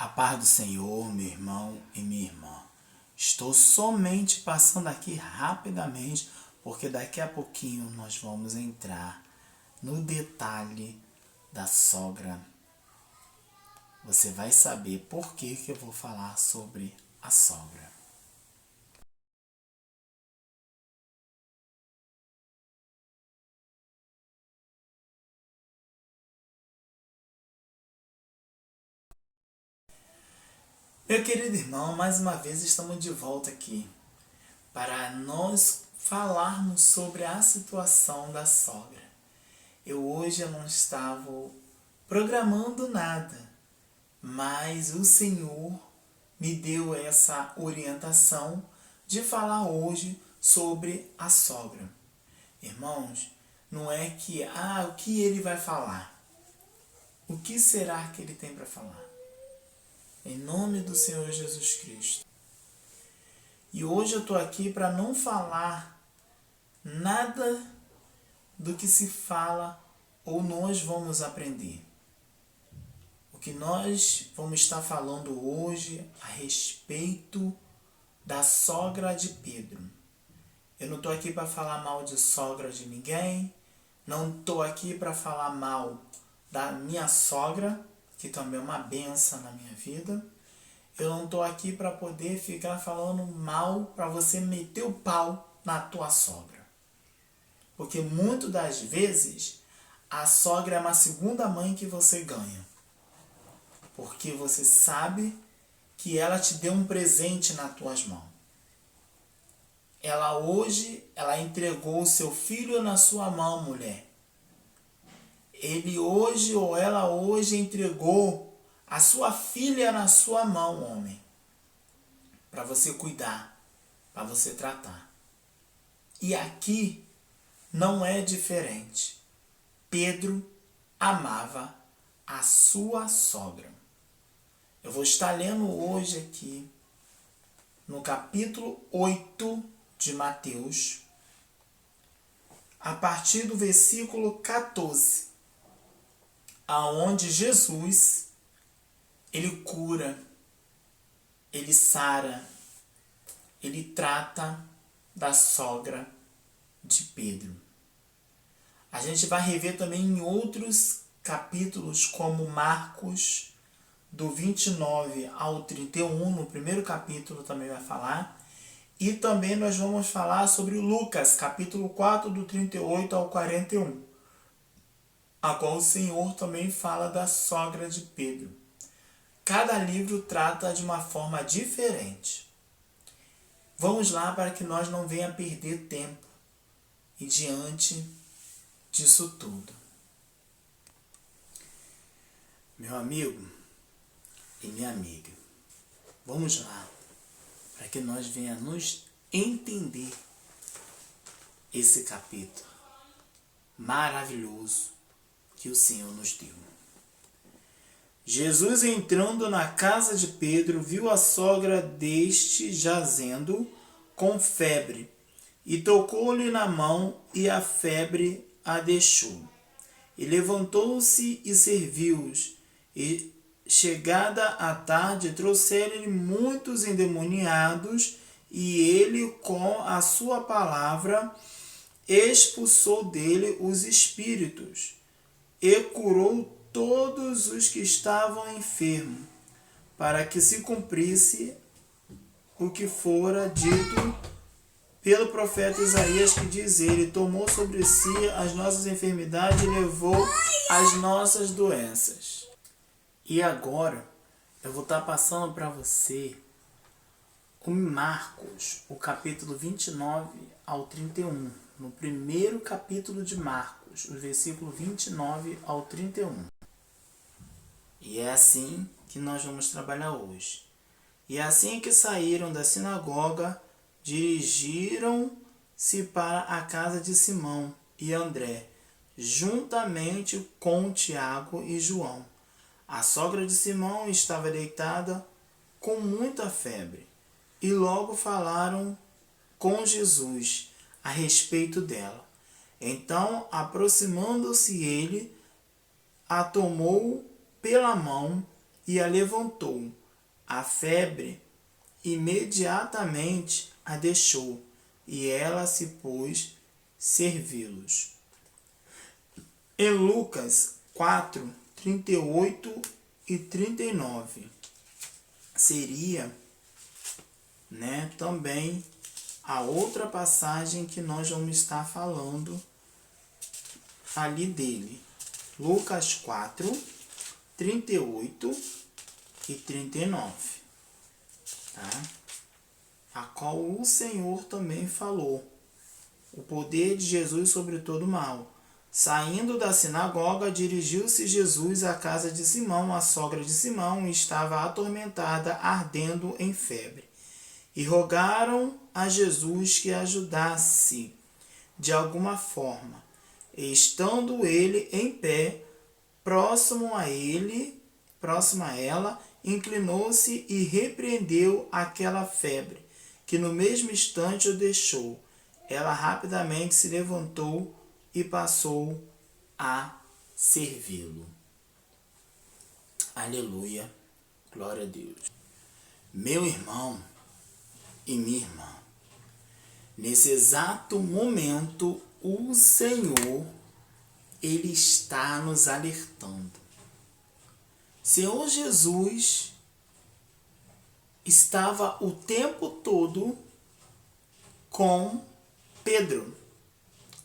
A paz do Senhor, meu irmão e minha irmã. Estou somente passando aqui rapidamente, porque daqui a pouquinho nós vamos entrar no detalhe da sogra. Você vai saber por que eu vou falar sobre a sogra. Meu querido irmão, mais uma vez estamos de volta aqui para nós falarmos sobre a situação da sogra. Hoje eu não estava programando nada, mas o Senhor me deu essa orientação de falar hoje sobre a sogra. Irmãos, não é que, o que ele vai falar? O que será que ele tem para falar? Em nome do Senhor Jesus Cristo. E hoje eu estou aqui para não falar nada do que se fala ou nós vamos aprender. O que nós vamos estar falando hoje a respeito da sogra de Pedro. Eu não estou aqui para falar mal de sogra de ninguém. Não estou aqui para falar mal da minha sogra, que também é uma benção na minha vida. Eu não estou aqui para poder ficar falando mal para você meter o pau na tua sogra. Porque muitas das vezes a sogra é uma segunda mãe que você ganha. Porque você sabe que ela te deu um presente nas tuas mãos. Ela entregou o seu filho na sua mão, mulher. Ela hoje entregou a sua filha na sua mão, homem. Para você cuidar, para você tratar. E aqui não é diferente. Pedro amava a sua sogra. Eu vou estar lendo hoje aqui no capítulo 8 de Mateus, a partir do versículo 14, aonde Jesus, ele cura, ele sara, ele trata da sogra de Pedro. A gente vai rever também em outros capítulos, como Marcos, do 29 ao 31, no primeiro capítulo também vai falar. E também nós vamos falar sobre Lucas, capítulo 4, do 38 ao 41, a qual o Senhor também fala da sogra de Pedro. Cada livro trata de uma forma diferente. Vamos lá para que nós não venhamos perder tempo e diante disso tudo. Meu amigo e minha amiga, vamos lá para que nós venhamos entender esse capítulo maravilhoso que o Senhor nos deu. Jesus, entrando na casa de Pedro, viu a sogra deste jazendo com febre, e tocou-lhe na mão, e a febre a deixou. E levantou-se e serviu-os. E chegada a tarde, trouxeram-lhe muitos endemoniados, e ele, com a sua palavra, expulsou dele os espíritos, e curou todos os que estavam enfermos, para que se cumprisse o que fora dito pelo profeta Isaías, que diz: ele tomou sobre si as nossas enfermidades e levou as nossas doenças. E agora eu vou estar passando para você o Marcos, o capítulo 29 ao 31. No primeiro capítulo de Marcos, o versículo 29 ao 31. E é assim que nós vamos trabalhar hoje. E assim que saíram da sinagoga, dirigiram-se para a casa de Simão e André, juntamente com Tiago e João. A sogra de Simão estava deitada com muita febre, e logo falaram com Jesus a respeito dela. Então, aproximando-se ele, a tomou pela mão e a levantou. A febre imediatamente a deixou, e ela se pôs servi-los. Em Lucas 4, 38 e 39, seria, também a outra passagem que nós vamos estar falando ali dele. Lucas 4, 38 e 39. Tá? A qual o Senhor também falou. O poder de Jesus sobre todo o mal. Saindo da sinagoga, dirigiu-se Jesus à casa de Simão. A sogra de Simão estava atormentada, ardendo em febre. E rogaram a Jesus que a ajudasse de alguma forma. E estando ele em pé, próximo a ela, inclinou-se e repreendeu aquela febre, que no mesmo instante o deixou. Ela rapidamente se levantou e passou a servi-lo. Aleluia. Glória a Deus. Meu irmão e minha irmã, nesse exato momento, o Senhor, Ele está nos alertando. Senhor Jesus estava o tempo todo com Pedro.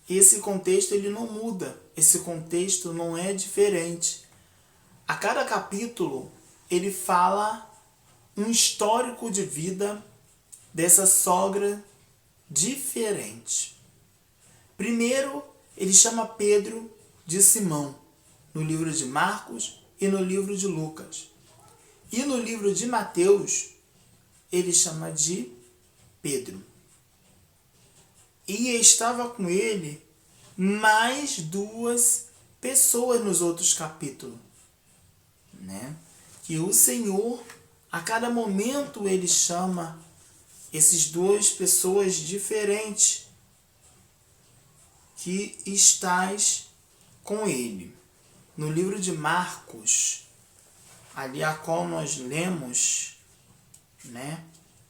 Esse contexto ele não muda, esse contexto não é diferente. A cada capítulo ele fala um histórico de vida dessa sogra diferente. Primeiro, ele chama Pedro de Simão, no livro de Marcos e no livro de Lucas. E no livro de Mateus, ele chama de Pedro. E estava com ele mais duas pessoas nos outros capítulos. Que o Senhor, a cada momento, ele chama essas duas pessoas diferentes que estás com ele. No livro de Marcos, ali a qual nós lemos,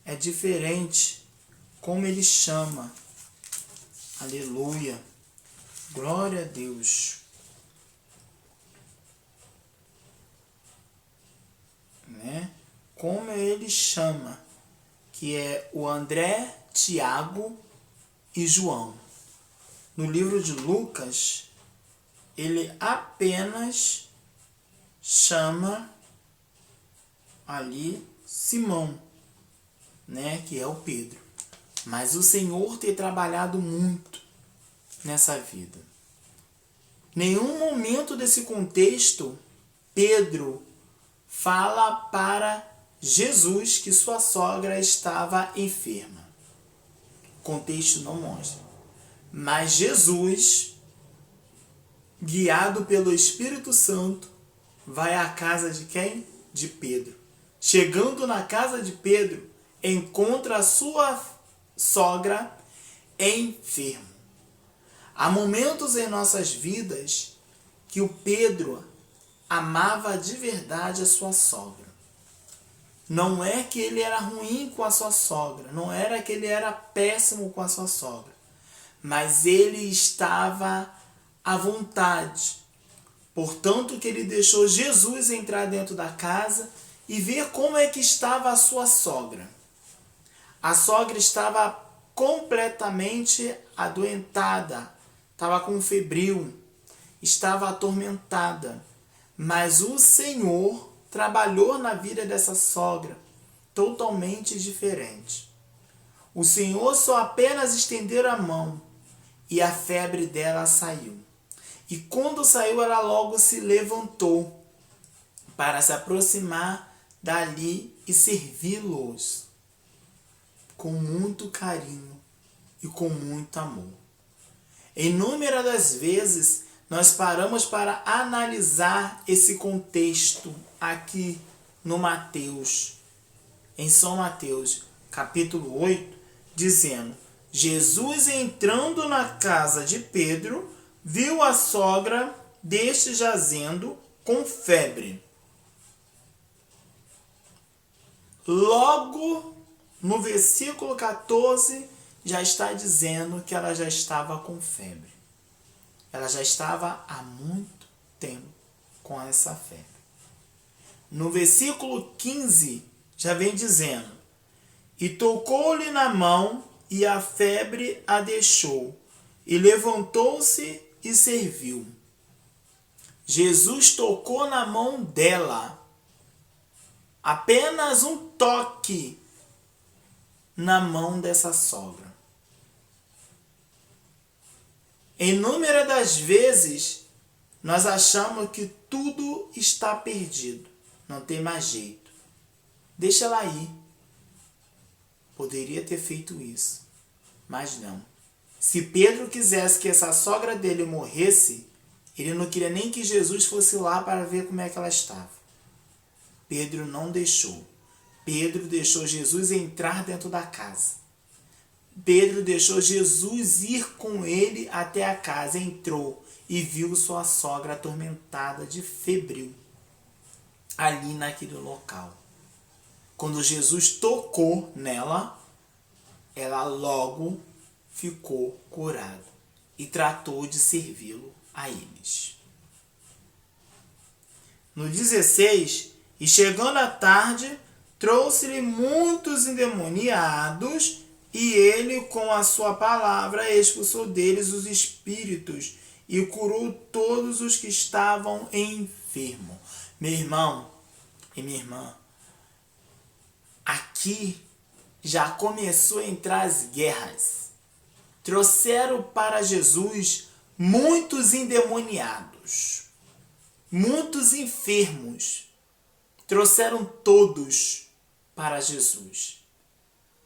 é diferente como ele chama. Aleluia. Glória a Deus. Como ele chama, que é o André, Tiago e João. No livro de Lucas, ele apenas chama ali Simão, que é o Pedro. Mas o Senhor tem trabalhado muito nessa vida. Nenhum momento desse contexto, Pedro fala para Jesus que sua sogra estava enferma. O contexto não mostra. Mas Jesus, guiado pelo Espírito Santo, vai à casa de quem? De Pedro. Chegando na casa de Pedro, encontra a sua sogra enferma. Há momentos em nossas vidas que o Pedro amava de verdade a sua sogra. Não é que ele era ruim com a sua sogra, não era que ele era péssimo com a sua sogra, mas ele estava à vontade. Portanto, que ele deixou Jesus entrar dentro da casa e ver como é que estava a sua sogra. A sogra estava completamente adoentada, estava com febril, estava atormentada. Mas o Senhor trabalhou na vida dessa sogra totalmente diferente. O Senhor só apenas estendeu a mão e a febre dela saiu. E quando saiu, ela logo se levantou para se aproximar dali e servi-los com muito carinho e com muito amor. Inúmeras das vezes, nós paramos para analisar esse contexto aqui no Mateus, em São Mateus, capítulo 8, dizendo: Jesus, entrando na casa de Pedro, viu a sogra deste jazendo com febre. logo no versículo 14, já está dizendo que ela já estava com febre. Ela já estava há muito tempo com essa febre. No versículo 15, já vem dizendo: e tocou-lhe na mão, e a febre a deixou, e levantou-se e serviu. Jesus tocou na mão dela. Apenas um toque na mão dessa sogra. Inúmeras das vezes, nós achamos que tudo está perdido. Não tem mais jeito. Deixa ela ir. Poderia ter feito isso, mas não. Se Pedro quisesse que essa sogra dele morresse, ele não queria nem que Jesus fosse lá para ver como é que ela estava. Pedro não deixou. Pedro deixou Jesus entrar dentro da casa. Pedro deixou Jesus ir com ele até a casa. Entrou e viu sua sogra atormentada de febril ali naquele local. Quando Jesus tocou nela, ela logo ficou curada e tratou de servi-lo a eles. No 16, e chegando à tarde, trouxe-lhe muitos endemoniados, e ele, com a sua palavra, expulsou deles os espíritos e curou todos os que estavam enfermos. Meu irmão e minha irmã, aqui já começou a entrar as guerras. Trouxeram para Jesus muitos endemoniados, muitos enfermos. Trouxeram todos para Jesus.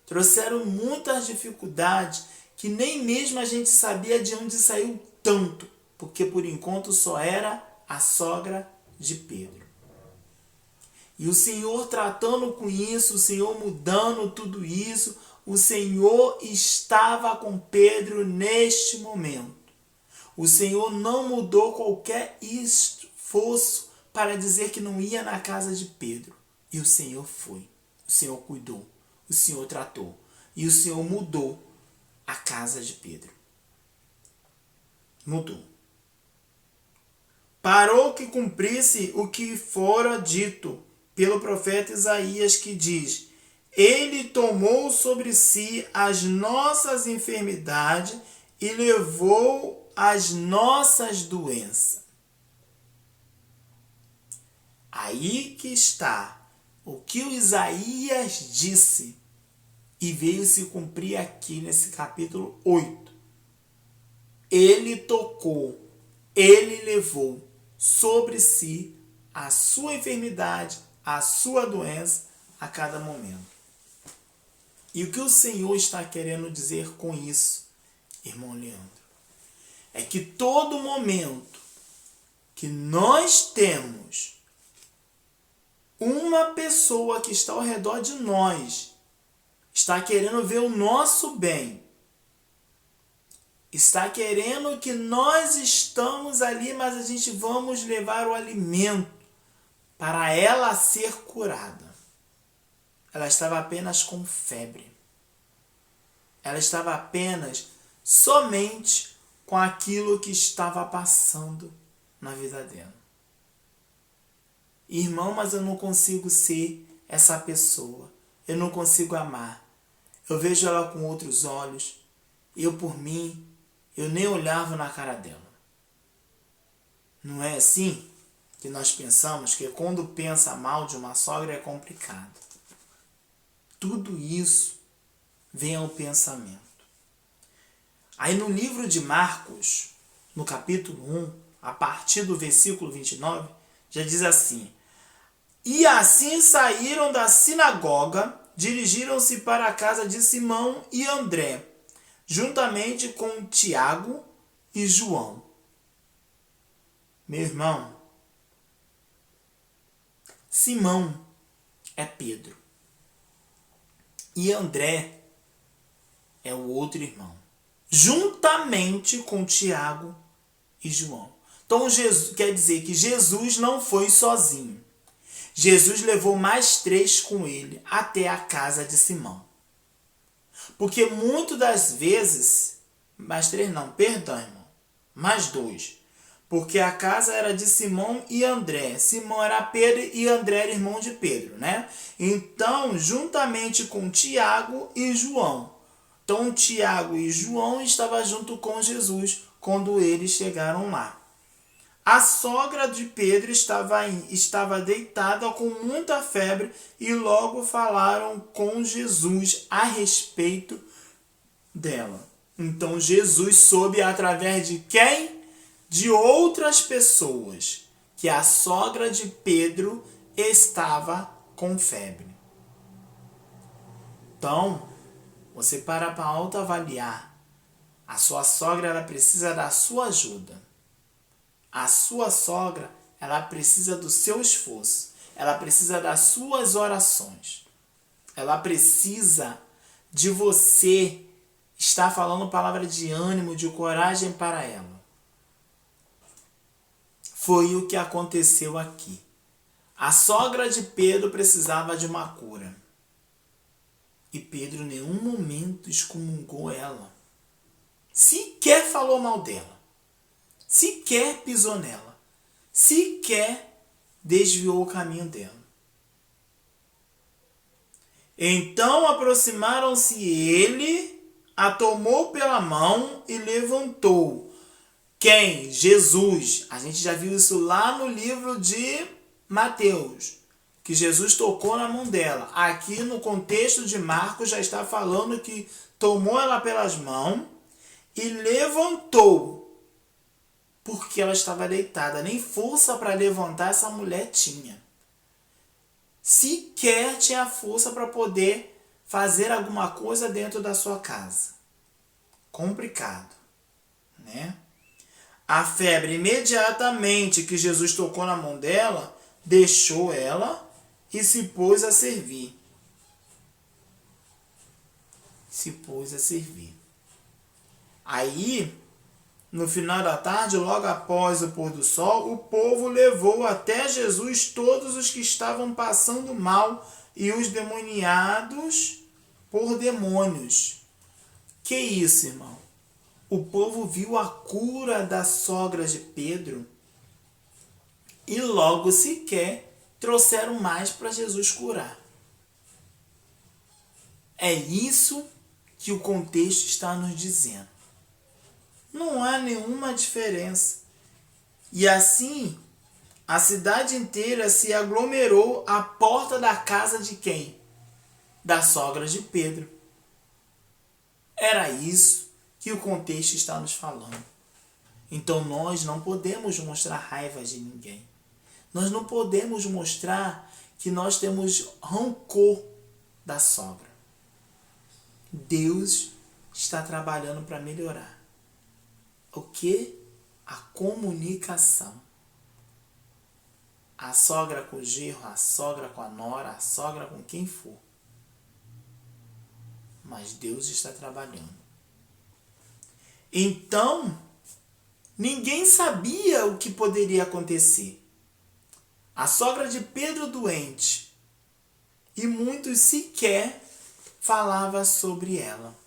Trouxeram muitas dificuldades que nem mesmo a gente sabia de onde saiu tanto, porque por enquanto só era a sogra de Pedro. E o Senhor tratando com isso, o Senhor mudando tudo isso, o Senhor estava com Pedro neste momento. O Senhor não mudou qualquer esforço para dizer que não ia na casa de Pedro. E o Senhor foi. O Senhor cuidou. O Senhor tratou. E o Senhor mudou a casa de Pedro. Mudou. Parou que cumprisse o que fora dito pelo profeta Isaías, que diz: ele tomou sobre si as nossas enfermidades e levou as nossas doenças. Aí que está o que o Isaías disse e veio se cumprir aqui nesse capítulo 8. Ele tocou, ele levou sobre si a sua enfermidade, a sua doença a cada momento. E o que o Senhor está querendo dizer com isso, irmão Leandro, é que todo momento que nós temos uma pessoa que está ao redor de nós, está querendo ver o nosso bem, está querendo que nós estamos ali, mas a gente vamos levar o alimento para ela ser curada. Ela estava apenas com febre. Ela estava apenas, somente com aquilo que estava passando na vida dela. Irmão, mas eu não consigo ser essa pessoa. Eu não consigo amar. Eu vejo ela com outros olhos. Eu, por mim, eu nem olhava na cara dela. Não é assim que nós pensamos que quando pensa mal de uma sogra é complicado. Tudo isso vem ao pensamento. Aí no livro de Marcos, no capítulo 1, a partir do versículo 29, já diz assim: e assim saíram da sinagoga, dirigiram-se para a casa de Simão e André, juntamente com Tiago e João. Meu irmão, Simão é Pedro e André é o outro irmão, juntamente com Tiago e João. Então Jesus, quer dizer que Jesus não foi sozinho. Jesus levou mais 3 com ele até a casa de Simão. Porque muitas das vezes, mais 3 não, perdão, irmão, mais 2. Porque a casa era de Simão e André. Simão era Pedro e André era irmão de Pedro, né? Então, juntamente com Tiago e João. Então, Tiago e João estavam junto com Jesus quando eles chegaram lá. A sogra de Pedro estava deitada com muita febre e logo falaram com Jesus a respeito dela. Então, Jesus soube através de quem? De outras pessoas, que a sogra de Pedro estava com febre. Então, você para autoavaliar. A sua sogra, ela precisa da sua ajuda. A sua sogra, ela precisa do seu esforço. Ela precisa das suas orações. Ela precisa de você estar falando palavra de ânimo, de coragem para ela. Foi o que aconteceu aqui. A sogra de Pedro precisava de uma cura. E Pedro em nenhum momento excomungou ela. Sequer falou mal dela. Sequer pisou nela. Sequer desviou o caminho dela. Então aproximaram-se ele, a tomou pela mão e levantou. Quem? Jesus. A gente já viu isso lá no livro de Mateus, que Jesus tocou na mão dela. Aqui no contexto de Marcos já está falando que tomou ela pelas mãos e levantou, porque ela estava deitada. Nem força para levantar essa mulher tinha. Sequer tinha força para poder fazer alguma coisa dentro da sua casa. Complicado, né? A febre, imediatamente que Jesus tocou na mão dela, deixou ela e se pôs a servir. Aí, no final da tarde, logo após o pôr do sol, o povo levou até Jesus todos os que estavam passando mal e os demoniados por demônios. Que isso, irmão? O povo viu a cura da sogra de Pedro e logo sequer trouxeram mais para Jesus curar. É isso que o contexto está nos dizendo. Não há nenhuma diferença. E assim, a cidade inteira se aglomerou à porta da casa de quem? Da sogra de Pedro. Era isso que o contexto está nos falando. Então nós não podemos mostrar raiva de ninguém. Nós não podemos mostrar que nós temos rancor da sogra. Deus está trabalhando para melhorar. O que? A comunicação. A sogra com o genro, a sogra com a nora, a sogra com quem for. Mas Deus está trabalhando. Então, ninguém sabia o que poderia acontecer. A sogra de Pedro doente. E muitos sequer falavam sobre ela.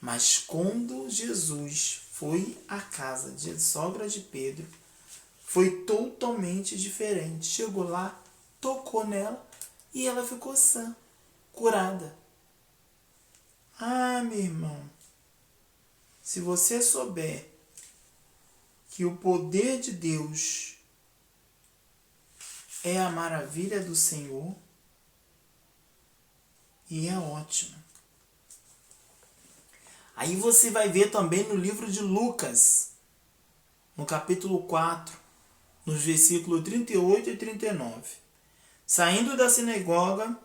Mas quando Jesus foi à casa de sogra de Pedro, foi totalmente diferente. Chegou lá, tocou nela e ela ficou sã, curada. Ah, meu irmão, se você souber que o poder de Deus é a maravilha do Senhor, e é ótimo. Aí você vai ver também no livro de Lucas, no capítulo 4, nos versículos 38 e 39. Saindo da sinagoga,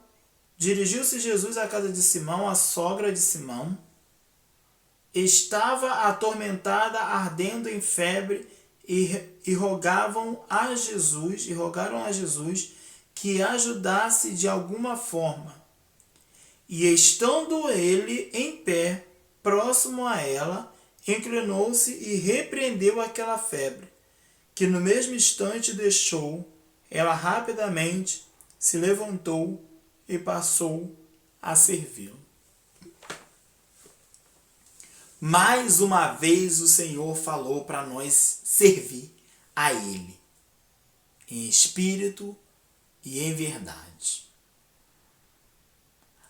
dirigiu-se Jesus à casa de Simão, a sogra de Simão. Estava atormentada, ardendo em febre, e rogaram a Jesus que ajudasse de alguma forma. E estando ele em pé, próximo a ela, inclinou-se e repreendeu aquela febre, que no mesmo instante deixou, ela rapidamente se levantou e passou a servi-lo. Mais uma vez o Senhor falou para nós servir a Ele, em espírito e em verdade.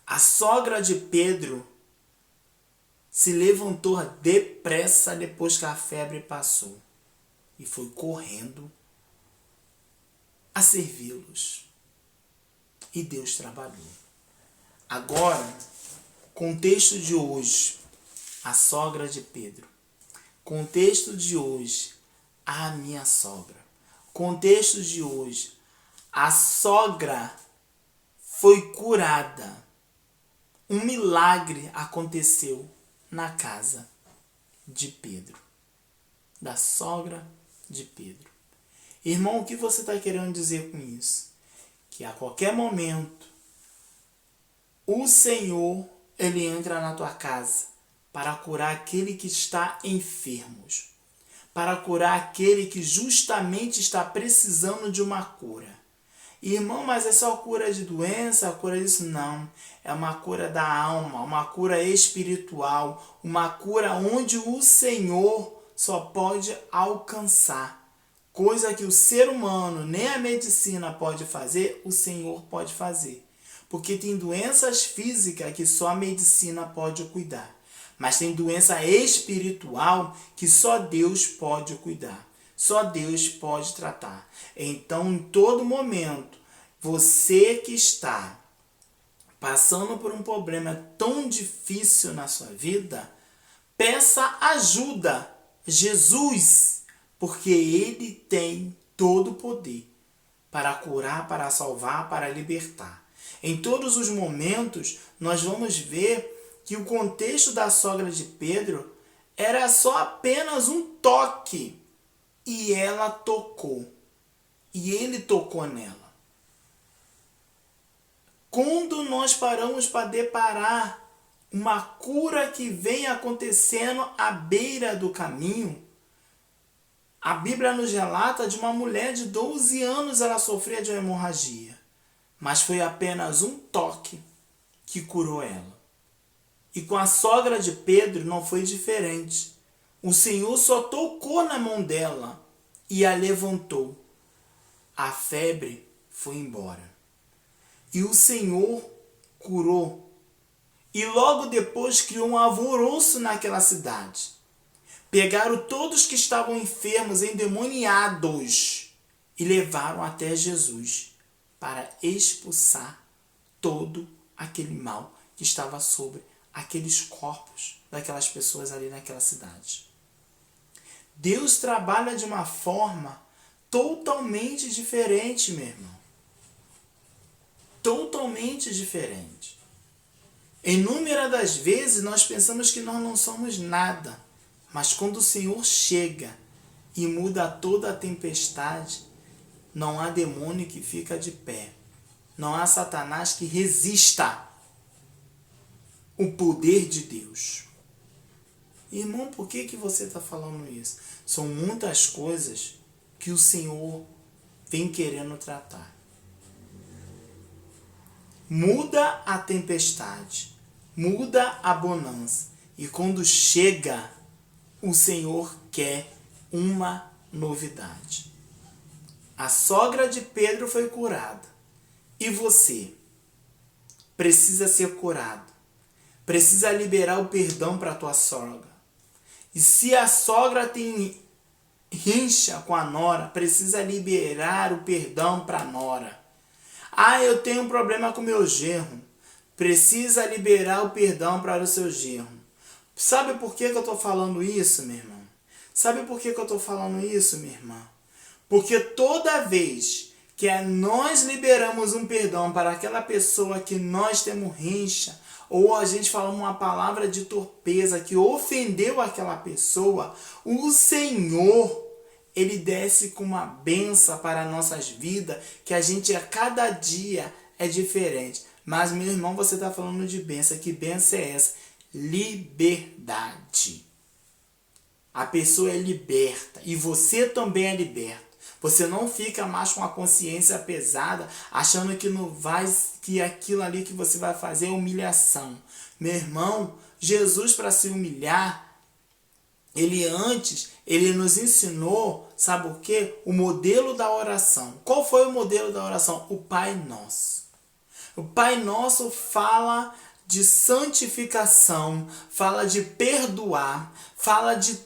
A sogra de Pedro se levantou depressa depois que a febre passou e foi correndo a servi-los. E Deus trabalhou. Agora, contexto de hoje, a sogra de Pedro. Contexto de hoje, a minha sogra. Contexto de hoje, a sogra foi curada. Um milagre aconteceu na casa de Pedro, da sogra de Pedro. Irmão, o que você está querendo dizer com isso? Que a qualquer momento o Senhor, Ele entra na tua casa para curar aquele que está enfermo, para curar aquele que justamente está precisando de uma cura. Irmão, mas é só cura de doença, cura disso? Não. É uma cura da alma, uma cura espiritual, uma cura onde o Senhor só pode alcançar. Coisa que o ser humano, nem a medicina pode fazer, o Senhor pode fazer. Porque tem doenças físicas que só a medicina pode cuidar. Mas tem doença espiritual que só Deus pode cuidar. Só Deus pode tratar. Então, em todo momento, você que está passando por um problema tão difícil na sua vida, peça ajuda. Jesus, porque Ele tem todo o poder para curar, para salvar, para libertar. Em todos os momentos, nós vamos ver que o contexto da sogra de Pedro era só apenas um toque. E ela tocou. E ele tocou nela. Quando nós paramos para deparar uma cura que vem acontecendo à beira do caminho, a Bíblia nos relata de uma mulher de 12 anos, ela sofria de uma hemorragia. Mas foi apenas um toque que curou ela. E com a sogra de Pedro não foi diferente. O Senhor só tocou na mão dela e a levantou. A febre foi embora. E o Senhor curou. E logo depois criou um alvoroço naquela cidade. Pegaram todos que estavam enfermos, endemoniados, e levaram até Jesus para expulsar todo aquele mal que estava sobre aqueles corpos daquelas pessoas ali naquela cidade. Deus trabalha de uma forma totalmente diferente, meu irmão. Totalmente diferente. Inúmeras das vezes nós pensamos que nós não somos nada, mas quando o Senhor chega e muda toda a tempestade, não há demônio que fica de pé. Não há Satanás que resista o poder de Deus. Irmão, por que você está falando isso? São muitas coisas que o Senhor vem querendo tratar. Muda a tempestade, muda a bonança. E quando chega, o Senhor quer uma novidade. A sogra de Pedro foi curada. E você precisa ser curado. Precisa liberar o perdão para a tua sogra. E se a sogra tem rincha com a nora, precisa liberar o perdão para a nora. Ah, eu tenho um problema com meu genro. Precisa liberar o perdão para o seu genro. Sabe por que eu estou falando isso, meu irmão? Sabe por que eu estou falando isso, minha irmã? Porque toda vez que nós liberamos um perdão para aquela pessoa que nós temos rincha, ou a gente fala uma palavra de torpeza que ofendeu aquela pessoa, o Senhor, Ele desce com uma bênção para nossas vidas, que a gente a cada dia é diferente. Mas, meu irmão, você está falando de bênção. Que bênção é essa? Liberdade. A pessoa é liberta. E você também é liberto. Você não fica mais com a consciência pesada, achando que não vai, que aquilo ali que você vai fazer é humilhação. Meu irmão, Jesus, para se humilhar, ele nos ensinou, sabe o quê? O modelo da oração. Qual foi o modelo da oração? O Pai Nosso. O Pai Nosso fala de santificação, fala de perdoar, fala de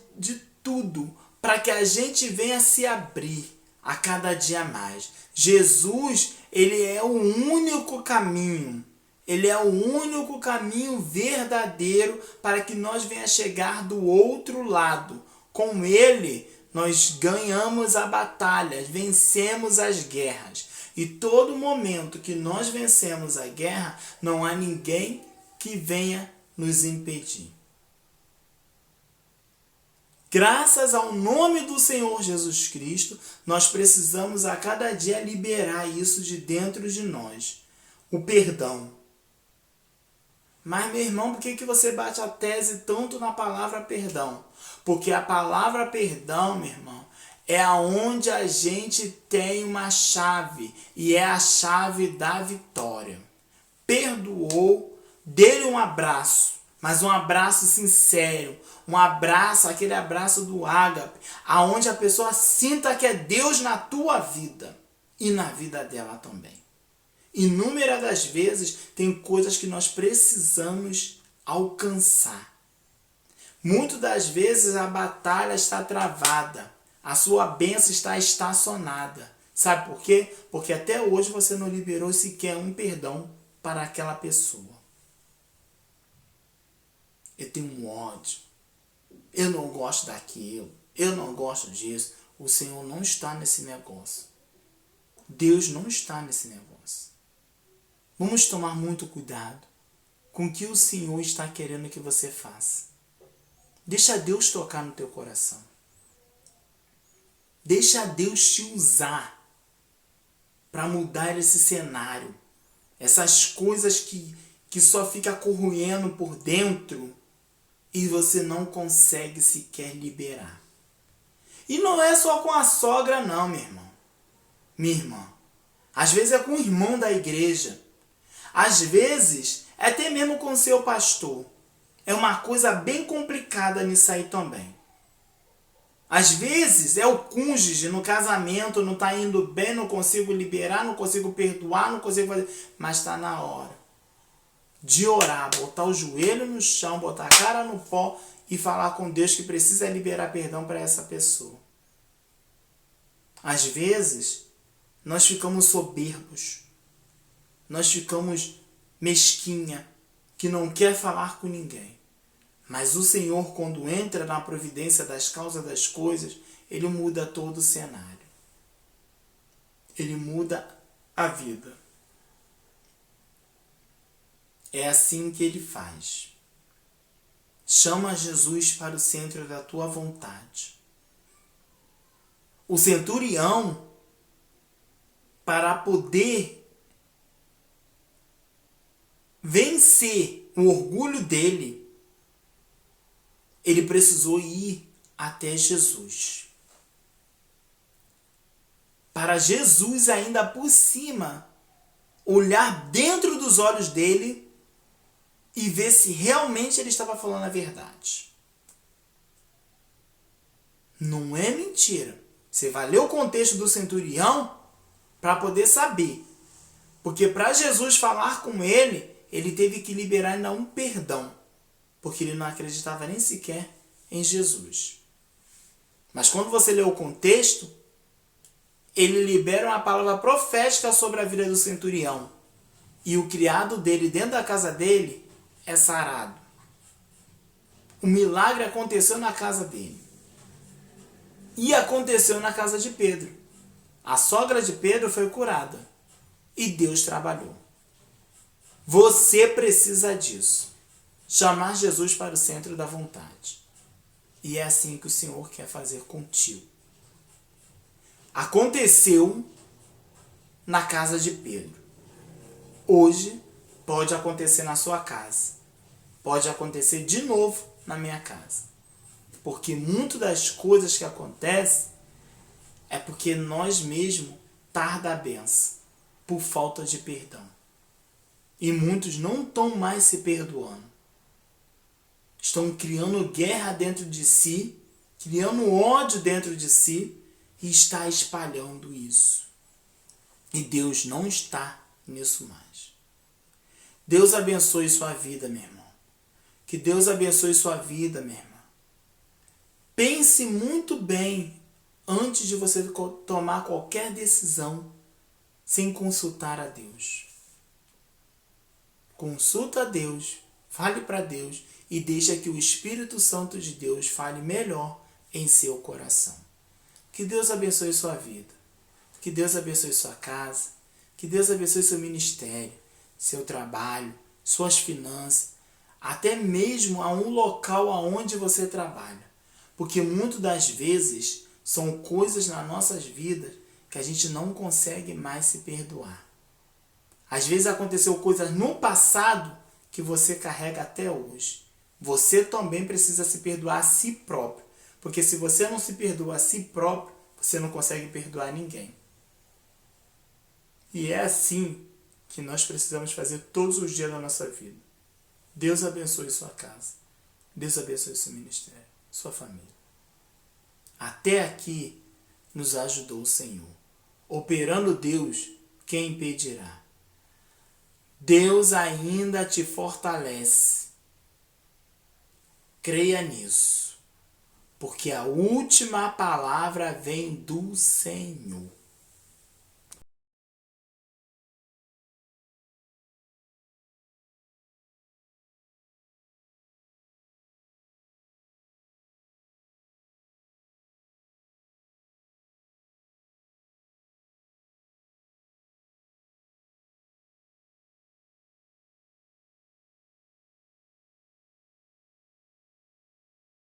tudo, para que a gente venha se abrir a cada dia mais. Jesus, ele é o único caminho. Ele é o único caminho verdadeiro para que nós venha chegar do outro lado. Com ele, nós ganhamos a batalha, vencemos as guerras. E todo momento que nós vencemos a guerra, não há ninguém que venha nos impedir. Graças ao nome do Senhor Jesus Cristo, nós precisamos a cada dia liberar isso de dentro de nós. O perdão. Mas, meu irmão, por que você bate a tese tanto na palavra perdão? Porque a palavra perdão, meu irmão, é aonde a gente tem uma chave. E é a chave da vitória. Perdoou, dê-lhe um abraço. Mas um abraço sincero. Um abraço, aquele abraço do ágape. Aonde a pessoa sinta que é Deus na tua vida. E na vida dela também. Inúmeras das vezes tem coisas que nós precisamos alcançar. Muitas das vezes a batalha está travada. A sua bênção está estacionada. Sabe por quê? Porque até hoje você não liberou sequer um perdão para aquela pessoa. Eu tenho um ódio. Eu não gosto daquilo. Eu não gosto disso. O Senhor não está nesse negócio. Deus não está nesse negócio. Vamos tomar muito cuidado com o que o Senhor está querendo que você faça. Deixa Deus tocar no teu coração. Deixa Deus te usar para mudar esse cenário. Essas coisas que só fica corroendo por dentro e você não consegue sequer liberar. E não é só com a sogra não, meu irmão. Minha irmã. Às vezes é com o irmão da igreja. Às vezes, é até mesmo com o seu pastor. É uma coisa bem complicada nisso aí também. Às vezes, é o cônjuge no casamento, não está indo bem, não consigo liberar, não consigo perdoar, não consigo fazer. Mas está na hora de orar, botar o joelho no chão, botar a cara no pó e falar com Deus que precisa liberar perdão para essa pessoa. Às vezes, nós ficamos soberbos. Nós ficamos mesquinha, que não quer falar com ninguém. Mas o Senhor, quando entra na providência das causas das coisas, Ele muda todo o cenário. Ele muda a vida. É assim que Ele faz. Chama Jesus para o centro da tua vontade. O centurião, para poder vencer o orgulho dele, ele precisou ir até Jesus. Para Jesus, ainda por cima, olhar dentro dos olhos dele e ver se realmente ele estava falando a verdade. Não é mentira. Você vai ler o contexto do centurião para poder saber. Porque para Jesus falar com ele, ele teve que liberar ainda um perdão, porque ele não acreditava nem sequer em Jesus. Mas quando você lê o contexto, ele libera uma palavra profética sobre a vida do centurião. E o criado dele, dentro da casa dele, é sarado. O milagre aconteceu na casa dele. E aconteceu na casa de Pedro. A sogra de Pedro foi curada. E Deus trabalhou. Você precisa disso. Chamar Jesus para o centro da vontade. E é assim que o Senhor quer fazer contigo. Aconteceu na casa de Pedro. Hoje pode acontecer na sua casa. Pode acontecer de novo na minha casa. Porque muitas das coisas que acontecem é porque nós mesmos tarda a benção por falta de perdão. E muitos não estão mais se perdoando. Estão criando guerra dentro de si, criando ódio dentro de si e está espalhando isso. E Deus não está nisso mais. Deus abençoe sua vida, meu irmão. Que Deus abençoe sua vida, minha irmã. Pense muito bem antes de você tomar qualquer decisão sem consultar a Deus. Consulta a Deus, fale para Deus e deixa que o Espírito Santo de Deus fale melhor em seu coração. Que Deus abençoe sua vida. Que Deus abençoe sua casa. Que Deus abençoe seu ministério, seu trabalho, suas finanças, até mesmo a um local aonde você trabalha. Porque muitas das vezes são coisas nas nossas vidas que a gente não consegue mais se perdoar. Às vezes aconteceu coisas no passado que você carrega até hoje. Você também precisa se perdoar a si próprio. Porque se você não se perdoa a si próprio, você não consegue perdoar ninguém. E é assim que nós precisamos fazer todos os dias da nossa vida. Deus abençoe sua casa. Deus abençoe seu ministério, sua família. Até aqui nos ajudou o Senhor. Operando Deus, quem impedirá? Deus ainda te fortalece. Creia nisso, porque a última palavra vem do Senhor.